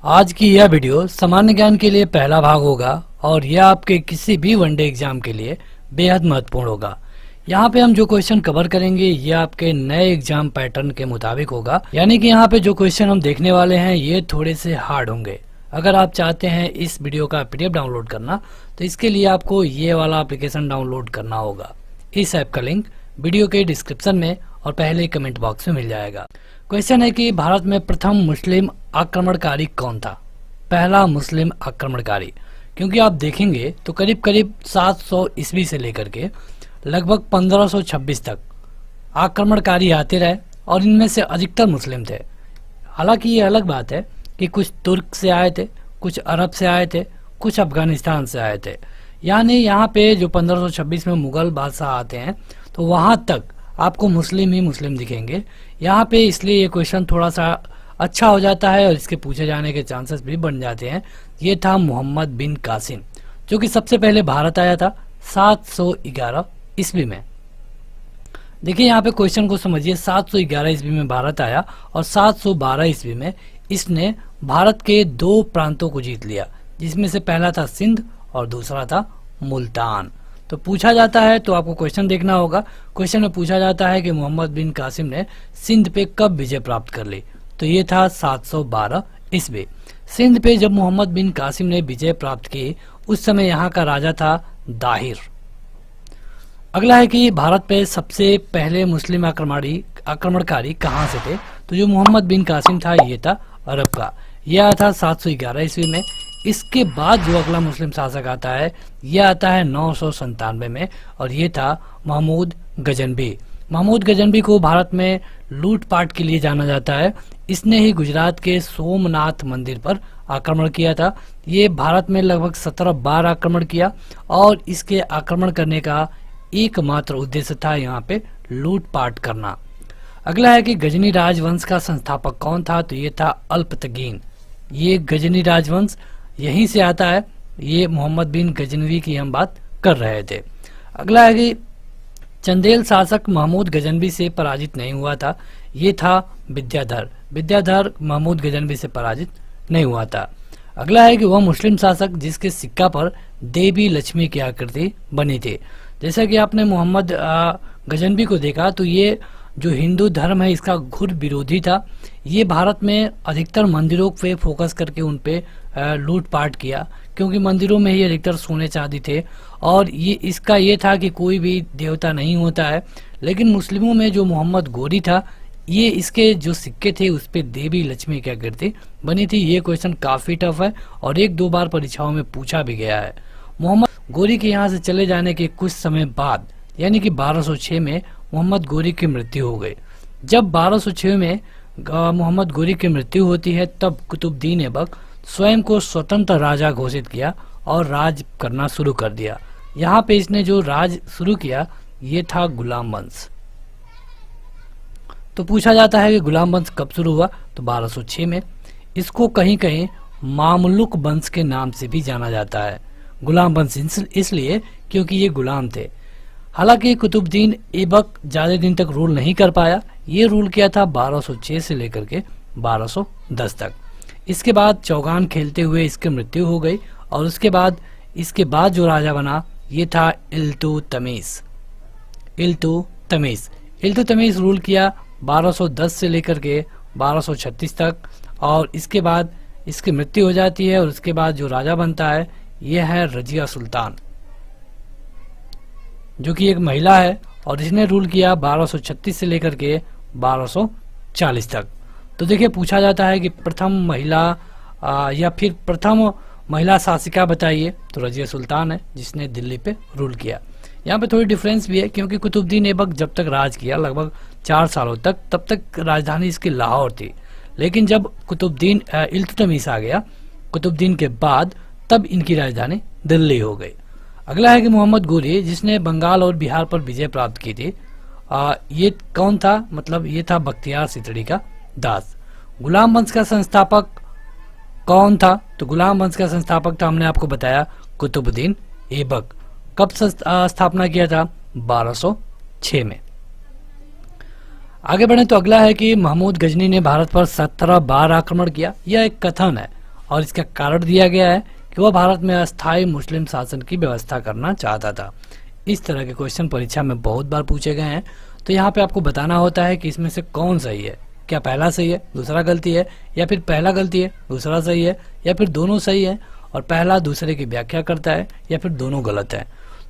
आज की यह वीडियो सामान्य ज्ञान के लिए पहला भाग होगा और यह आपके किसी भी वनडे एग्जाम के लिए बेहद महत्वपूर्ण होगा। यहाँ पे हम जो क्वेश्चन कवर करेंगे ये आपके नए एग्जाम पैटर्न के मुताबिक होगा, यानी कि यहाँ पे जो क्वेश्चन हम देखने वाले हैं ये थोड़े से हार्ड होंगे। अगर आप चाहते हैं इस वीडियो का PDF डाउनलोड करना तो इसके लिए आपको ये वाला एप्लीकेशन डाउनलोड करना होगा। इस ऐप का लिंक वीडियो के डिस्क्रिप्शन में और पहले कमेंट बॉक्स में मिल जाएगा। क्वेश्चन है कि भारत में प्रथम मुस्लिम आक्रमणकारी कौन था? पहला मुस्लिम आक्रमणकारी, क्योंकि आप देखेंगे तो करीब करीब 700 ईस्वी से लेकर के लगभग 1526 तक आक्रमणकारी आते रहे और इनमें से अधिकतर मुस्लिम थे। हालांकि ये अलग बात है कि कुछ तुर्क से आए थे, कुछ अरब से आए थे, कुछ अफगानिस्तान से आए थे। यानी यहाँ पे जो 1526 में मुगल बादशाह आते हैं तो वहाँ तक आपको मुस्लिम ही मुस्लिम दिखेंगे यहाँ पे, इसलिए ये क्वेश्चन थोड़ा सा अच्छा हो जाता है और इसके पूछे जाने के चांसेस भी बन जाते हैं। ये था मोहम्मद बिन कासिम, जो कि सबसे पहले भारत आया था 711 ईस्वी में। देखिए यहाँ पे क्वेश्चन को समझिए, 711 ईस्वी में भारत आया और 712 ईस्वी में इसने भारत के 2 प्रांतों को जीत लिया, जिसमें से पहला था सिंध और दूसरा था मुल्तान। तो पूछा जाता है, तो आपको क्वेश्चन देखना होगा। क्वेश्चन में पूछा जाता है कि मोहम्मद बिन कासिम ने सिंध पे कब विजय प्राप्त कर ली? तो ये था 712 ईस्वी। सिंध पे जब मोहम्मद बिन कासिम ने विजय प्राप्त की उस समय यहाँ का राजा था दाहिर। अगला है कि भारत पे सबसे पहले मुस्लिम आक्रमणकारी कहाँ से थे? तो जो मोहम्मद बिन कासिम था ये था अरब का। यह आया था 711 ईस्वी में। इसके बाद जो अगला मुस्लिम शासक आता है यह आता है 997 में और ये था महमूद गजनवी। महमूद गजनवी को भारत में लूटपाट के लिए जाना जाता है। इसने ही गुजरात के सोमनाथ मंदिर पर आक्रमण किया था। ये भारत में लगभग 17 बार आक्रमण किया और इसके आक्रमण करने का एकमात्र उद्देश्य था यहाँ पे लूटपाट करना। अगला है कि गजनी राजवंश का संस्थापक कौन था? तो ये था अल्पतगीन। ये गजनी राजवंश यहीं से आता है। ये मोहम्मद बिन गजनवी की हम बात कर रहे थे। अगला है कि चंदेल शासक महमूद गजनवी से पराजित नहीं हुआ था। ये था विद्याधर। विद्याधर महमूद गजनवी से पराजित नहीं हुआ था। अगला है कि वह मुस्लिम शासक जिसके सिक्का पर देवी लक्ष्मी की आकृति बनी थी। जैसा कि आपने मोहम्मद गजनवी को देखा तो ये जो हिंदू धर्म है इसका घोर विरोधी था। ये भारत में अधिकतर मंदिरों पे फोकस करके उन पे लूटपाट किया, क्योंकि मंदिरों में ही अधिकतर सोने चांदी थे और ये इसका ये था कि कोई भी देवता नहीं होता है। लेकिन मुस्लिमों में जो मोहम्मद गोरी था ये इसके जो सिक्के थे उस पे देवी लक्ष्मी की आकृति बनी थी। ये क्वेश्चन काफी टफ है और 1-2 बार परीक्षाओं में पूछा भी गया है। मोहम्मद गोरी के यहाँ से चले जाने के कुछ समय बाद यानी कि 1206 में मोहम्मद गोरी की मृत्यु हो गई। जब 1206 में मोहम्मद गोरी की मृत्यु होती है तब कुतुबुद्दीन ऐबक स्वयं को स्वतंत्र राजा घोषित किया और राज करना शुरू कर दिया। यहाँ पे इसने जो राज शुरू किया ये था गुलाम वंश। तो पूछा जाता है कि गुलाम वंश कब शुरू हुआ? तो 1206 में। इसको कहीं कहीं मामलुक वंश के नाम से भी जाना जाता है। गुलाम वंश इसलिए क्योंकि ये गुलाम थे। हालांकि कुतुबुद्दीन ऐबक ज्यादा दिन तक रूल नहीं कर पाया। ये रूल किया था 1206 से लेकर के 1210 तक। इसके बाद चौगान खेलते हुए इसकी मृत्यु हो गई और उसके बाद इसके बाद जो राजा बना ये था इल्तुतमिश। इल्तुतमिश रूल किया 1210 से लेकर के 1236 तक और इसके बाद इसकी मृत्यु हो जाती है और उसके बाद जो राजा बनता है यह है रजिया सुल्तान, जो कि एक महिला है और इसने रूल किया 1236 से लेकर के 1240 तक। तो देखिए पूछा जाता है कि प्रथम महिला या फिर प्रथम महिला शासिका बताइए, तो रजिया सुल्तान है जिसने दिल्ली पे रूल किया। यहाँ पे थोड़ी डिफरेंस भी है क्योंकि कुतुबुद्दीन ऐबक जब तक राज किया लगभग 4 सालों तक, तब तक राजधानी इसकी लाहौर थी। लेकिन जब इल्तुतमिश आ गया कुतुबुद्दीन के बाद, तब इनकी राजधानी दिल्ली हो गई। अगला है कि मोहम्मद गोरी जिसने बंगाल और बिहार पर विजय प्राप्त की थी, ये कौन था? मतलब ये था बख्तियार सितड़ी का दास। गुलाम वंश का संस्थापक कौन था? तो गुलाम वंश का संस्थापक था, हमने आपको बताया, कुतुबुद्दीन ऐबक। कब स्थापना किया था? 1206 में। आगे बढ़े तो अगला है कि महमूद गजनी ने भारत पर 17 बार आक्रमण किया। यह एक कथन है और इसका कारण दिया गया है कि वह भारत में अस्थायी मुस्लिम शासन की व्यवस्था करना चाहता था। इस तरह के क्वेश्चन परीक्षा में बहुत बार पूछे गए हैं। तो यहाँ पे आपको बताना होता है कि इसमें से कौन सही है, क्या पहला सही है दूसरा गलती है, या फिर पहला गलती है दूसरा सही है, या फिर दोनों सही है और पहला दूसरे की व्याख्या करता है, या फिर दोनों गलत है।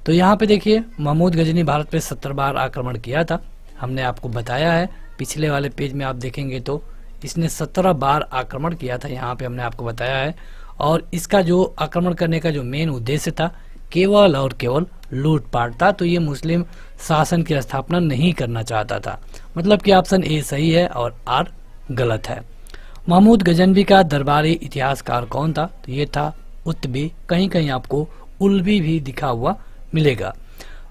तो यहाँ पे देखिए महमूद गजनी भारत पे 70 बार आक्रमण किया था, हमने आपको बताया है। पिछले वाले पेज में आप देखेंगे तो इसने 17 बार आक्रमण किया था, यहाँ पे हमने आपको बताया है। और इसका जो आक्रमण करने का जो मेन उद्देश्य था केवल और केवल लूटपाट था। तो ये मुस्लिम शासन की स्थापना नहीं करना चाहता था, मतलब कि ऑप्शन ए सही है और आर गलत है। महमूद गजनवी का दरबारी इतिहासकार कौन था? तो ये था उत्बी, कहीं कहीं आपको उल्बी भी दिखा हुआ मिलेगा।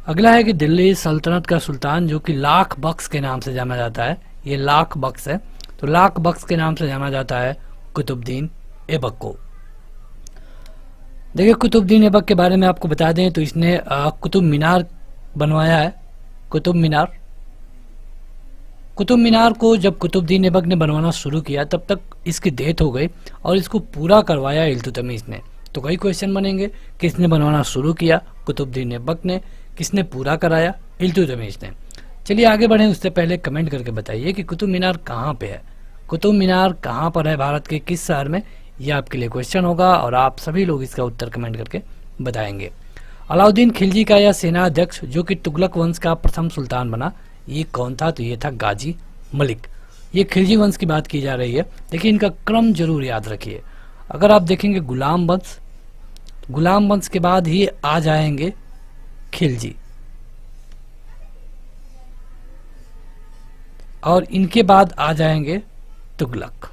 अगला है कि दिल्ली सल्तनत का सुल्तान जो कि लाख बख्श के नाम से जाना जाता है, ये लाख बख्श है, तो लाख बख्श के नाम से जाना जाता है कुतुबुद्दीन ऐबक को। देखिए कुतुबुद्दीन ऐबक के बारे में आपको बता दें तो इसने कुतुब मीनार बनवाया है। कुतुब मीनार को जब कुतुबुद्दीन ऐबक ने बनवाना शुरू किया तब तक इसकी डेथ हो गई और इसको पूरा करवाया इल्तुतमिश ने। तो कई क्वेश्चन बनेंगे, किसने बनवाना शुरू किया? कुतुबुद्दीन ऐबक ने। किसने पूरा कराया? इल्तुतमिश ने। चलिए आगे बढ़ें, उससे पहले कमेंट करके बताइए कि कुतुब मीनार कहाँ पे है, कुतुब मीनार कहाँ पर है, भारत के किस शहर में? यह आपके लिए क्वेश्चन होगा और आप सभी लोग इसका उत्तर कमेंट करके बताएंगे। अलाउद्दीन खिलजी का यह सेनाध्यक्ष जो कि तुगलक वंश का प्रथम सुल्तान बना, ये कौन था? तो ये था गाजी मलिक। ये खिलजी वंश की बात की जा रही है। देखिए इनका क्रम जरूर याद रखिए। अगर आप देखेंगे गुलाम वंश के बाद ही आ जाएंगे खिलजी, और इनके बाद आ जाएंगे तुगलक।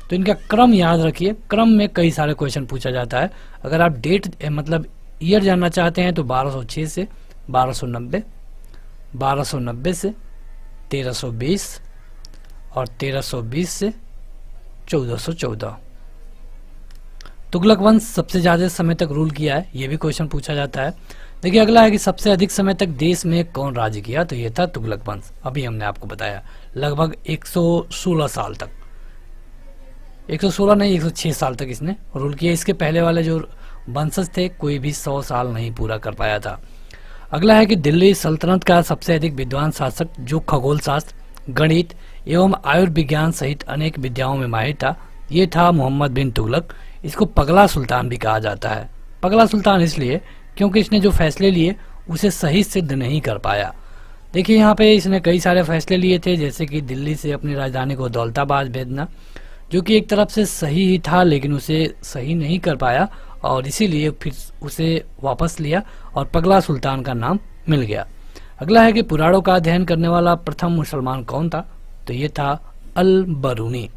तो इनका क्रम याद रखिए। क्रम में कई सारे क्वेश्चन पूछा जाता है। अगर आप डेट मतलब ईयर जानना चाहते हैं तो 1206 से 1290, 1290 से 1320 और 1320 से 1414। तुगलक वंश सबसे ज्यादा समय तक रूल किया है, ये भी क्वेश्चन पूछा जाता है। देखिए अगला है कि सबसे अधिक समय तक देश में कौन राज्य किया? तो ये था तुगलक वंश। अभी हमने आपको बताया लगभग 116 साल तक, 116 नहीं 106 साल तक इसने रूल किया। इसके पहले वाले जो वंशज थे कोई भी 100 साल नहीं पूरा कर पाया था। अगला है कि दिल्ली सल्तनत का सबसे अधिक विद्वान शासक जो खगोल शास्त्र, गणित एवं आयुर्विज्ञान सहित अनेक विद्याओं में माहिर था, ये था मोहम्मद बिन तुगलक। इसको पगला सुल्तान भी कहा जाता है। पगला सुल्तान इसलिए क्योंकि इसने जो फैसले लिए उसे सही सिद्ध नहीं कर पाया। देखिए यहाँ पे इसने कई सारे फैसले लिए थे, जैसे कि दिल्ली से अपनी राजधानी को दौलताबाद भेजना, जो कि एक तरफ से सही ही था लेकिन उसे सही नहीं कर पाया और इसीलिए फिर उसे वापस लिया और पगला सुल्तान का नाम मिल गया। अगला है कि पुराणों का अध्ययन करने वाला प्रथम मुसलमान कौन था? तो ये था अल बरूनी।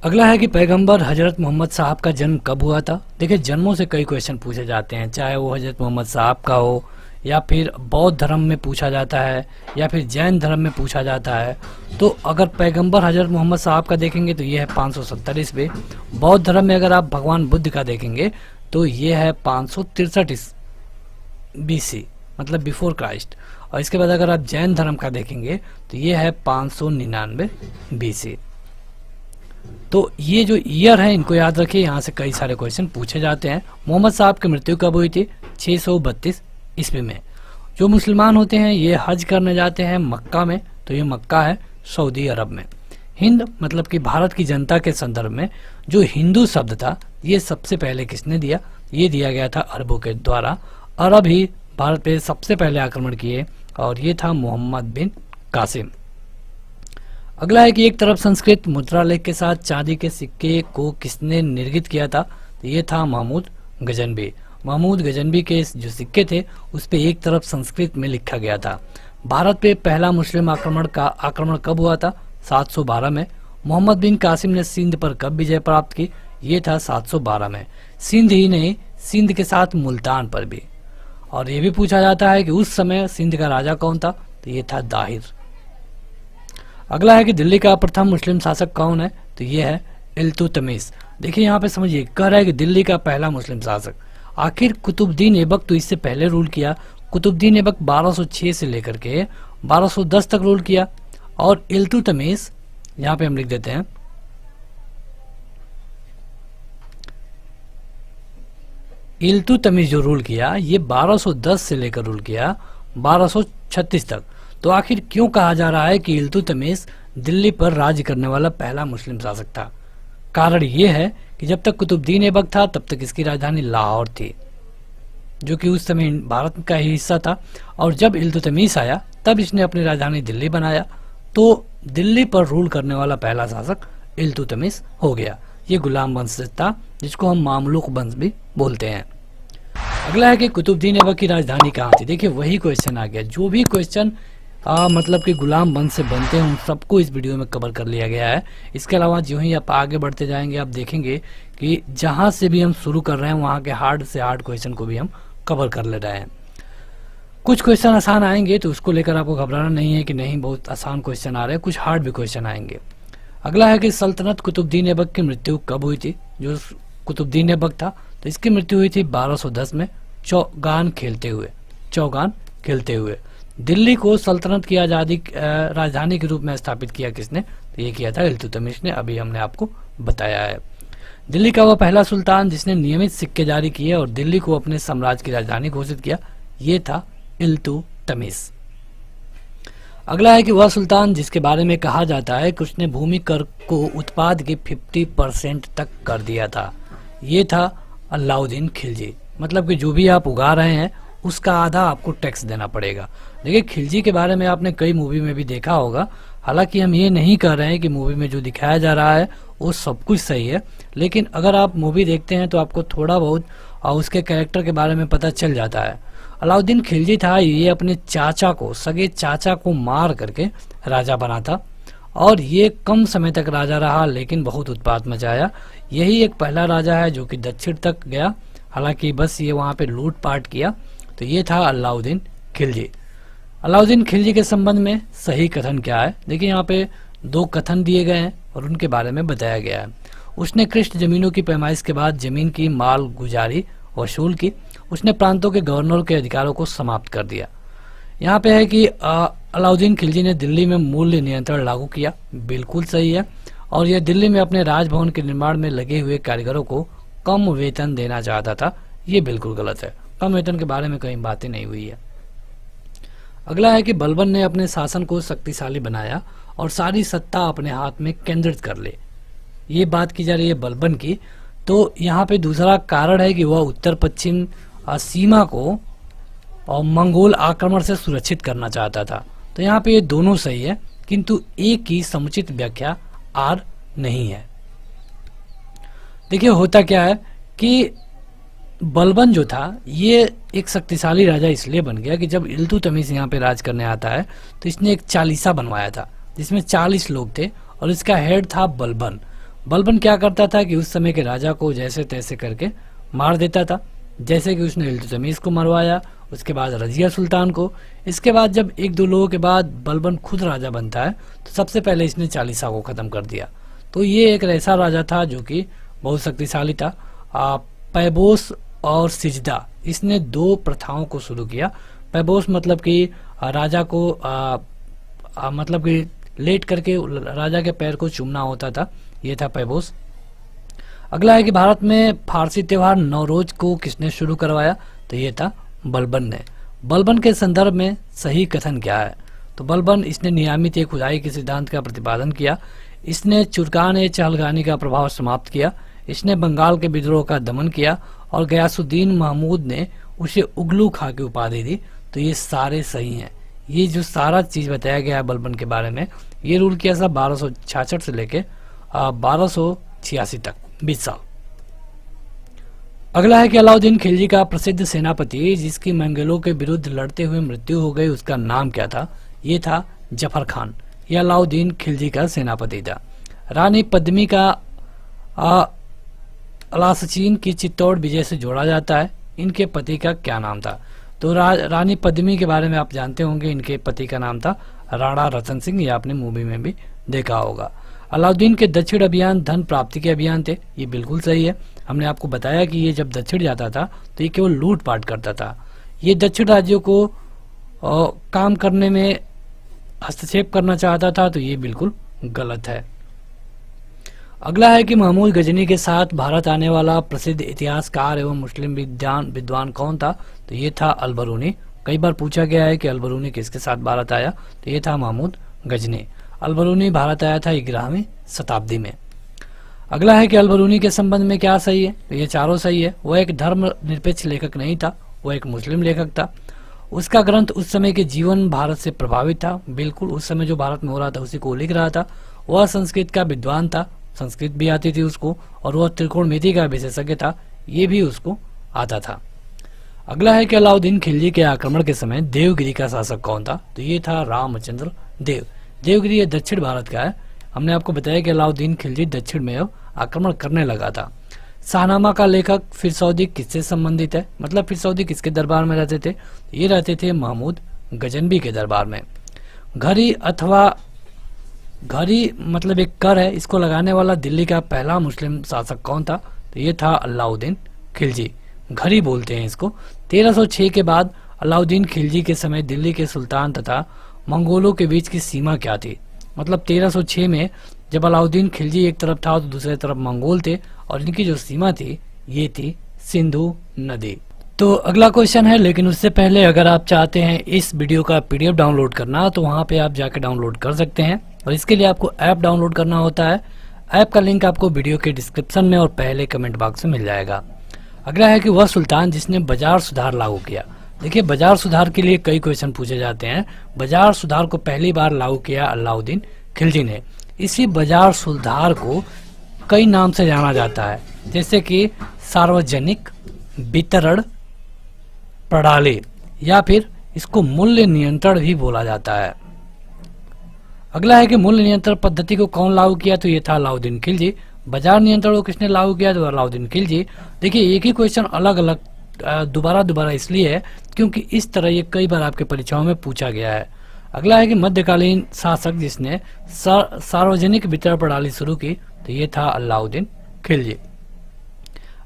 अगला है कि पैगंबर हजरत मोहम्मद साहब का जन्म कब हुआ था? देखिए जन्मों से कई क्वेश्चन पूछे जाते हैं, चाहे वो हजरत मोहम्मद साहब का हो या फिर बौद्ध धर्म में पूछा जाता है या फिर जैन धर्म में पूछा जाता है। तो अगर पैगंबर हजरत मोहम्मद साहब का देखेंगे तो ये है 570 ईस्वी। बौद्ध धर्म में अगर आप भगवान बुद्ध का देखेंगे तो ये है 563 BC, मतलब बिफोर क्राइस्ट। और इसके बाद अगर आप जैन धर्म का देखेंगे तो ये है 599 BC। तो ये जो ईयर है इनको याद रखिए, यहाँ से कई सारे क्वेश्चन पूछे जाते हैं। मोहम्मद साहब की मृत्यु कब हुई थी? 632 ईस्वी में। जो मुसलमान होते हैं ये हज करने जाते हैं मक्का में, तो ये मक्का है सऊदी अरब में। हिंद मतलब कि भारत की जनता के संदर्भ में जो हिंदू शब्द था ये सबसे पहले किसने दिया? ये दिया गया था अरबों के द्वारा। अरब ही भारत पे सबसे पहले आक्रमण किए और ये था मोहम्मद बिन कासिम। अगला है कि एक तरफ संस्कृत मुद्रा लेख के साथ चांदी के सिक्के को किसने निर्मित किया था? तो ये था महमूद गजनवी। महमूद गजनवी के जो सिक्के थे उस पे एक तरफ संस्कृत में लिखा गया था। भारत पे पहला मुस्लिम आक्रमण कब हुआ था? 712 में। मोहम्मद बिन कासिम ने सिंध पर कब विजय प्राप्त की? ये था 712 में। सिंध ही नहीं, सिंध के साथ मुल्तान पर भी। और ये भी पूछा जाता है कि उस समय सिंध का राजा कौन था? तो ये था दाहिर। अगला है कि दिल्ली का प्रथम मुस्लिम शासक कौन है? तो ये है इल्तुतमिश। देखिए यहाँ पे समझिए, कह रहा है कि दिल्ली का पहला मुस्लिम शासक। आखिर कुतुबुद्दीन ऐबक तो इससे पहले रूल किया। कुतुबुद्दीन ऐबक 1206 से लेकर के 1210 तक रूल किया और इल्तुतमिश यहाँ पे हम लिख देते हैं इल्तुतमिश जो रूल किया ये 1210 से लेकर रूल किया 1236 तक। तो आखिर क्यों कहा जा रहा है कि इल्तुतमिश दिल्ली पर राज्य करने वाला पहला मुस्लिम शासक था? कारण ये है कि जब तक कुतुबुद्दीन ऐबक था तब तक इसकी राजधानी लाहौर थी, जो कि उस समय भारत का ही हिस्सा था। और जब इल्तुतमिश आया तब इसने अपनी राजधानी दिल्ली बनाया, तो दिल्ली पर रूल करने वाला पहला शासक इल्तुतमिश हो गया। ये गुलाम वंश था जिसको हम मामलुक वंश भी बोलते हैं। अगला है कि कुतुबुद्दीन ऐबक की राजधानी कहाँ थी। देखिए वही क्वेश्चन आ गया, जो भी क्वेश्चन मतलब कि गुलाम वंश से बनते हैं उन सबको इस वीडियो में कवर कर लिया गया है। इसके अलावा जो ही आप आगे बढ़ते जाएंगे आप देखेंगे कि जहां से भी हम शुरू कर रहे हैं वहां के हार्ड से हार्ड क्वेश्चन को भी हम कवर कर ले रहे हैं। कुछ क्वेश्चन आसान आएंगे तो उसको लेकर आपको घबराना नहीं है कि नहीं बहुत आसान क्वेश्चन आ रहे हैं, कुछ हार्ड भी क्वेश्चन आएंगे। अगला है कि सल्तनत कुतुबुद्दीन ऐबक की मृत्यु कब हुई थी। जो कुतुबुद्दीन ऐबक था तो इसकी मृत्यु हुई थी 1210 में चौगान खेलते हुए। दिल्ली को सल्तनत की आज़ादी राजधानी के रूप में स्थापित किया किसने? तो ये किया था इल्तुतमिश ने, अभी हमने आपको बताया है। दिल्ली का वह पहला सुल्तान जिसने नियमित सिक्के जारी किए और दिल्ली को अपने साम्राज्य की राजधानी घोषित किया, ये था इल्तुतमिश। अगला है कि वह सुल्तान जिसके बारे में कहा जाता है कि उसने भूमि कर को उत्पाद के 50% तक कर दिया था, ये था अलाउद्दीन खिलजी। मतलब कि जो भी आप उगा रहे हैं उसका आधा आपको टैक्स देना पड़ेगा। देखिए खिलजी के बारे में आपने कई मूवी में भी देखा होगा, हालांकि हम ये नहीं कह रहे हैं कि मूवी में जो दिखाया जा रहा है वो सब कुछ सही है, लेकिन अगर आप मूवी देखते हैं तो आपको थोड़ा बहुत उसके कैरेक्टर के बारे में पता चल जाता है। अलाउद्दीन खिलजी था, ये अपने सगे चाचा को मार करके राजा बना था और ये कम समय तक राजा रहा लेकिन बहुत उत्पात मचाया। यही एक पहला राजा है जो कि दक्षिण तक गया, हालांकि बस ये वहाँ पे लूटपाट किया। तो ये था अलाउद्दीन खिलजी। अलाउद्दीन खिलजी के संबंध में सही कथन क्या है? देखिए यहाँ पे 2 कथन दिए गए हैं और उनके बारे में बताया गया है। उसने कृष्ण जमीनों की पैमाइश के बाद जमीन की माल गुजारी वसूल की। उसने प्रांतों के गवर्नर के अधिकारों को समाप्त कर दिया। यहाँ पे है कि अलाउद्दीन खिलजी ने दिल्ली में मूल्य नियंत्रण लागू किया, बिल्कुल सही है। और यह दिल्ली में अपने राजभवन के निर्माण में लगे हुए कारीगरों को कम वेतन देना चाहता था, ये बिल्कुल गलत है। कम वेतन के बारे में कहीं बातें नहीं हुई है। अगला है कि बलबन ने अपने शासन को शक्तिशाली बनाया और सारी सत्ता अपने हाथ में केंद्रित कर ले, ये बात की जा रही है बलबन की। तो यहाँ पे दूसरा कारण है कि वह उत्तर पश्चिम सीमा को और मंगोल आक्रमण से सुरक्षित करना चाहता था। तो यहाँ पे ये दोनों सही है, किंतु एक की समुचित व्याख्या आर नहीं है। देखिए होता क्या है कि बलबन जो था ये एक शक्तिशाली राजा इसलिए बन गया कि जब इल्तुतमिश यहाँ पे राज करने आता है तो इसने एक चालीसा बनवाया था जिसमें 40 लोग थे और इसका हेड था बलबन। बलबन क्या करता था कि उस समय के राजा को जैसे तैसे करके मार देता था, जैसे कि उसने इल्तुतमिश को मरवाया, उसके बाद रजिया सुल्तान को। इसके बाद जब 1-2 लोगों के बाद बलबन खुद राजा बनता है तो सबसे पहले इसने चालीसा को खत्म कर दिया। तो ये एक ऐसा राजा था जो कि बहुत शक्तिशाली था। पैबोस और सिजदा, इसने 2 प्रथाओं को शुरू किया। पैबोस मतलब कि राजा को मतलब कि लेट करके राजा के पैर को चूमना होता था, ये था पैबोस। अगला है कि भारत में फारसी त्योहार नवरोज को किसने शुरू करवाया? तो ये था बलबन ने। बलबन के संदर्भ में सही कथन क्या है? तो बलबन इसने नियमित खुदाई के सिद्धांत का प्रतिपादन किया, इसने चुरकान चहलगानी का प्रभाव समाप्त किया, इसने बंगाल के विद्रोह का दमन किया और गयासुद्दीन महमूद ने उसे उगलू खा की उपाधि दी। तो ये सारे सही हैं। ये जो सारा चीज बताया गया है बलबन के बारे में, ये रूल किया था 1266 से लेके 1286 तक, 20 साल। अगला है कि अलाउद्दीन खिलजी का प्रसिद्ध सेनापति जिसकी मंगलों के विरुद्ध लड़ते हुए मृत्यु हो गई, उसका नाम क्या था? ये था जफर खान। यह अलाउद्दीन खिलजी का सेनापति था। रानी पद्मी का अलासचीन की चित्तौड़ विजय से जोड़ा जाता है। इनके पति का क्या नाम था? तो रानी पद्मी के बारे में आप जानते होंगे, इनके पति का नाम था राणा रतन सिंह, ये आपने मूवी में भी देखा होगा। अलाउद्दीन के दक्षिण अभियान धन प्राप्ति के अभियान थे, ये बिल्कुल सही है। हमने आपको बताया कि ये जब दक्षिण जाता था तो ये केवल लूटपाट करता था। ये दक्षिण राज्यों को काम करने में हस्तक्षेप करना चाहता था, तो ये बिल्कुल गलत है। अगला है कि महमूद गजनी के साथ भारत आने वाला प्रसिद्ध इतिहासकार एवं मुस्लिम विद्वान कौन था? तो ये था अल-बरूनी। कई बार पूछा गया है कि अल-बरूनी किसके साथ भारत आया, तो ये था महमूद गजनी। अल-बरूनी भारत आया था 11वीं शताब्दी में। अगला है कि अल-बरूनी के संबंध में क्या सही है? तो ये चारों सही है। वह एक धर्मनिरपेक्ष लेखक नहीं था, वह एक मुस्लिम लेखक था। उसका ग्रंथ उस समय के जीवन भारत से प्रभावित था, बिल्कुल उस समय जो भारत में हो रहा था उसी को लिख रहा था। वह संस्कृत का विद्वान था, संस्कृत भी आती थी उसको, और वह त्रिकोणमिति का विशेषज्ञ था, ये भी उसको आता था। अगला है कि अलाउद्दीन खिलजी के आक्रमण के समय देवगिरी का शासक कौन था? तो ये था रामचंद्र देव। देवगिरी ये दक्षिण भारत का है। हमने आपको बताया कि अलाउद्दीन खिलजी दक्षिण में आक्रमण करने लगा था। शाहनामा का लेखक फिरसौदी किससे संबंधित है? मतलब फिरसौदी किसके दरबार में रहते थे? ये रहते थे महमूद गजनबी के दरबार में। घड़ी अथवा घड़ी मतलब एक कर है, इसको लगाने वाला दिल्ली का पहला मुस्लिम शासक कौन था? तो ये था अलाउद्दीन खिलजी। घड़ी बोलते हैं इसको। 1306 के बाद अलाउद्दीन खिलजी के समय दिल्ली के सुल्तान तथा मंगोलों के बीच की सीमा क्या थी? मतलब 1306 में जब अलाउद्दीन खिलजी एक तरफ था तो दूसरी तरफ मंगोल थे, और इनकी जो सीमा थी ये थी सिंधु नदी। तो अगला क्वेश्चन है, लेकिन उससे पहले अगर आप चाहते हैं इस वीडियो का PDF डाउनलोड करना तो वहां पे आप जाके डाउनलोड कर सकते हैं, और इसके लिए आपको ऐप डाउनलोड करना होता है। ऐप का लिंक आपको वीडियो के डिस्क्रिप्शन में और पहले कमेंट बॉक्स में मिल जाएगा। अगला है कि वह सुल्तान जिसने बाजार सुधार लागू किया। देखिए, बाजार सुधार के लिए कई क्वेश्चन पूछे जाते हैं। बाजार सुधार को पहली बार लागू किया अलाउद्दीन खिलजी ने। इसी बाजार सुधार को कई नाम से जाना जाता है, जैसे कि सार्वजनिक वितरण प्रणाली, या फिर इसको मूल्य नियंत्रण भी बोला जाता है। अगला है कि मूल्य नियंत्रण पद्धति को कौन लागू किया? तो ये था अलाउद्दीन खिलजी। बाजार नियंत्रण को किसने लागू किया? तो अलाउद्दीन खिलजी। देखिए, एक ही क्वेश्चन अलग अलग दोबारा इसलिए है क्योंकि इस तरह ये कई बार आपके परीक्षाओं में पूछा गया है। अगला है कि मध्यकालीन शासक जिसने सार्वजनिक वितरण प्रणाली शुरू की, तो ये था अलाउद्दीन खिलजी।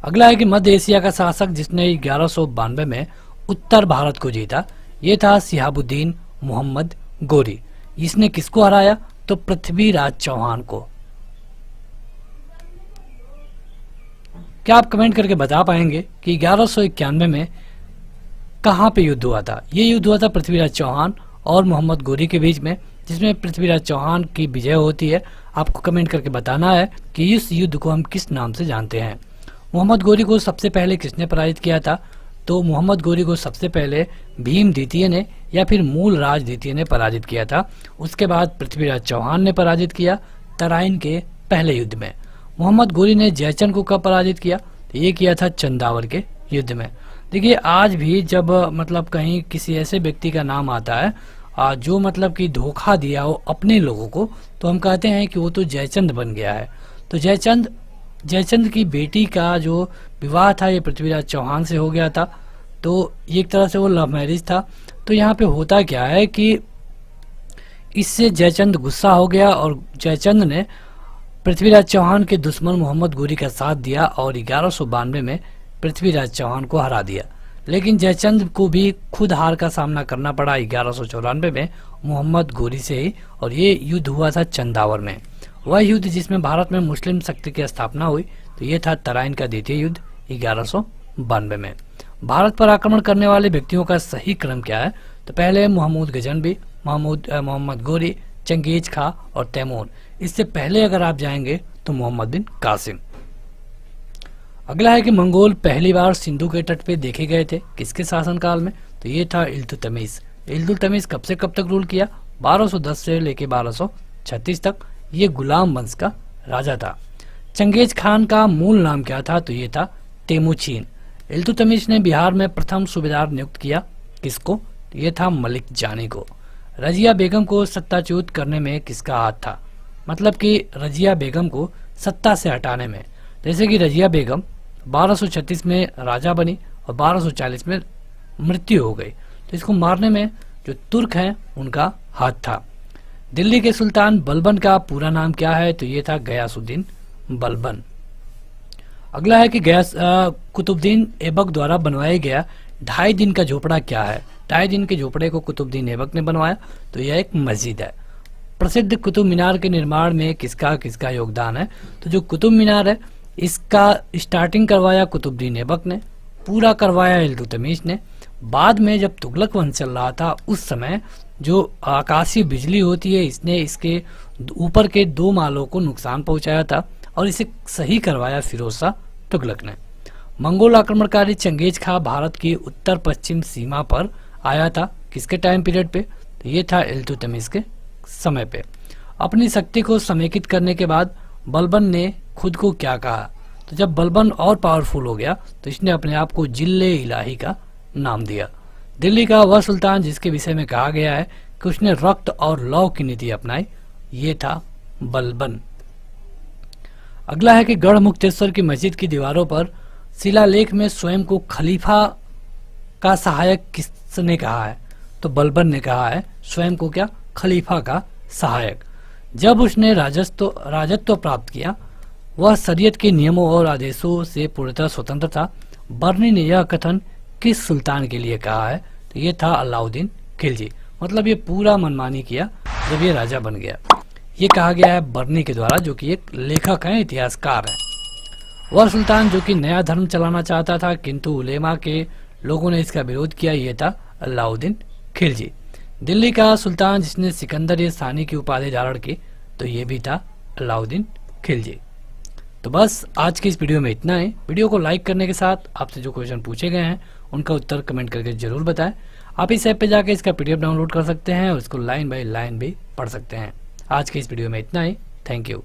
अगला है कि मध्य एशिया का शासक जिसने 1192 में उत्तर भारत को जीता, ये था शिहाबुद्दीन मोहम्मद गोरी। इसने किसको हराया? तो पृथ्वीराज चौहान को। क्या आप कमेंट करके बता पाएंगे कि 1191 में कहां पे युद्ध हुआ था? ये युद्ध हुआ था पृथ्वीराज चौहान और मोहम्मद गोरी के बीच में, जिसमें पृथ्वीराज चौहान की विजय होती है। आपको कमेंट करके बताना है कि इस युद्ध को हम किस नाम से जानते हैं। मोहम्मद गोरी को सबसे पहले किसने पराजित किया था? तो मोहम्मद गोरी को सबसे पहले भीम द्वितीय ने या फिर मूलराज द्वितीय ने पराजित किया था। उसके बाद पृथ्वीराज चौहान ने पराजित किया तराइन के पहले युद्ध में। मोहम्मद गोरी ने जयचंद को कब पराजित किया? तो ये किया था चंदावर के युद्ध में। देखिए, आज भी जब मतलब कहीं किसी ऐसे व्यक्ति का नाम आता है जो मतलब कि धोखा दिया हो अपने लोगों को, तो हम कहते हैं कि वो तो जयचंद बन गया है। तो जयचंद की बेटी का जो विवाह था ये पृथ्वीराज चौहान से हो गया था, तो एक तरह से वो लव मैरिज था। तो यहाँ पे होता क्या है कि इससे जयचंद गुस्सा हो गया और जयचंद ने पृथ्वीराज चौहान के दुश्मन मोहम्मद गोरी का साथ दिया और 1192 में पृथ्वीराज चौहान को हरा दिया। लेकिन जयचंद को भी खुद हार का सामना करना पड़ा 1194 में मोहम्मद गोरी से ही, और ये युद्ध हुआ था चंदावर में। वह युद्ध जिसमें भारत में मुस्लिम शक्ति की स्थापना हुई, तो ये था तराइन का द्वितीय युद्ध 1192 में। भारत पर आक्रमण करने वाले व्यक्तियों का सही क्रम क्या है? तो पहले महमूद गजनबी, मोहम्मद गोरी, चंगेज खां और तैमूर। इससे पहले अगर आप जाएंगे तो मोहम्मद बिन कासिम। अगला है कि मंगोल पहली बार सिंधु के तट पे देखे गए थे, किसके शासनकाल में? तो ये था इल्तुतमिश। इल्तुतमिश कब से कब तक रूल किया? 1210 से लेके 1236 तक। ये गुलाम वंश का राजा था। चंगेज खान का मूल नाम क्या था? तो ये था तेमुचीन। इल्तुतमिश ने बिहार में प्रथम सूबेदार नियुक्त किया, किसको? तो ये था मलिक जानी को। रजिया बेगम को सत्ताच्युत करने में किसका हाथ था? मतलब कि रजिया बेगम को सत्ता से हटाने में। जैसे कि रजिया बेगम 1236 में राजा बनी और 1240 में मृत्यु हो गई, तो इसको मारने में जो तुर्क हैं उनका हाथ था। दिल्ली के सुल्तान बलबन का पूरा नाम क्या है? तो ये था गयासुद्दीन बलबन। अगला है कि कुतुबुद्दीन ऐबक द्वारा बनवाया गया 2.5 दिन का झोपड़ा क्या है? 2.5 दिन के झोपड़े को कुतुबुद्दीन ऐबक ने बनवाया, तो यह एक मस्जिद है। प्रसिद्ध कुतुब मीनार के निर्माण में किसका किसका योगदान है? तो जो कुतुब मीनार है इसका स्टार्टिंग करवाया कुतुबुद्दीन ऐबक ने, पूरा करवाया इल्तुतमिश ने। बाद में जब तुगलक वंश चल रहा था उस समय जो आकाशीय बिजली होती है इसने इसके ऊपर के 2 मालों को नुकसान पहुंचाया था और इसे सही करवाया फिरोज शाह तुगलक ने। मंगोल आक्रमणकारी चंगेज खां भारत की उत्तर पश्चिम सीमा पर आया था, किसके टाइम पीरियड पे? तो ये था इल्तुतमिश के समय पे। अपनी शक्ति को समेकित करने के बाद बलबन ने खुद को क्या कहा? तो जब बलबन और पावरफुल हो गया तो इसने अपने आप को जिले इलाही का नाम दिया। दिल्ली का वह सुल्तान जिसके विषय में कहा गया है कि उसने रक्त और लौ की नीति अपनाई, ये था बलबन। अगला है कि गढ़मुक्तेश्वर की मस्जिद की दीवारों पर शिलालेख में स्वयं को खलीफा का सहायक किसने कहा है? तो बलबन ने कहा है स्वयं को क्या? खलीफा का सहायक। जब उसने राजत्व प्राप्त किया वह शरीयत के नियमों और आदेशों से पूर्णतः स्वतंत्र था। बर्नी ने यह कथन किस सुल्तान के लिए कहा है? तो ये था अलाउद्दीन खिलजी। मतलब ये पूरा मनमानी किया जब ये राजा बन गया। ये कहा गया है बर्नी के द्वारा, जो कि एक लेखक हैं, इतिहासकार हैं। वह सुल्तान जो कि नया धर्म चलाना चाहता था किंतु उलेमा के लोगों ने इसका विरोध किया, ये था अलाउद्दीन खिलजी। दिल्ली का सुल्तान जिसने सिकंदर ये सानी की उपाधि धारण की, तो ये भी था अलाउद्दीन खिलजी। तो बस आज की इस वीडियो में इतना ही। वीडियो को लाइक करने के साथ आपसे जो क्वेश्चन पूछे गए हैं उनका उत्तर कमेंट करके जरूर बताएं। आप इस ऐप पे जाके इसका PDF डाउनलोड कर सकते हैं और इसको लाइन बाय लाइन भी पढ़ सकते हैं। आज की इस वीडियो में इतना ही। Thank you.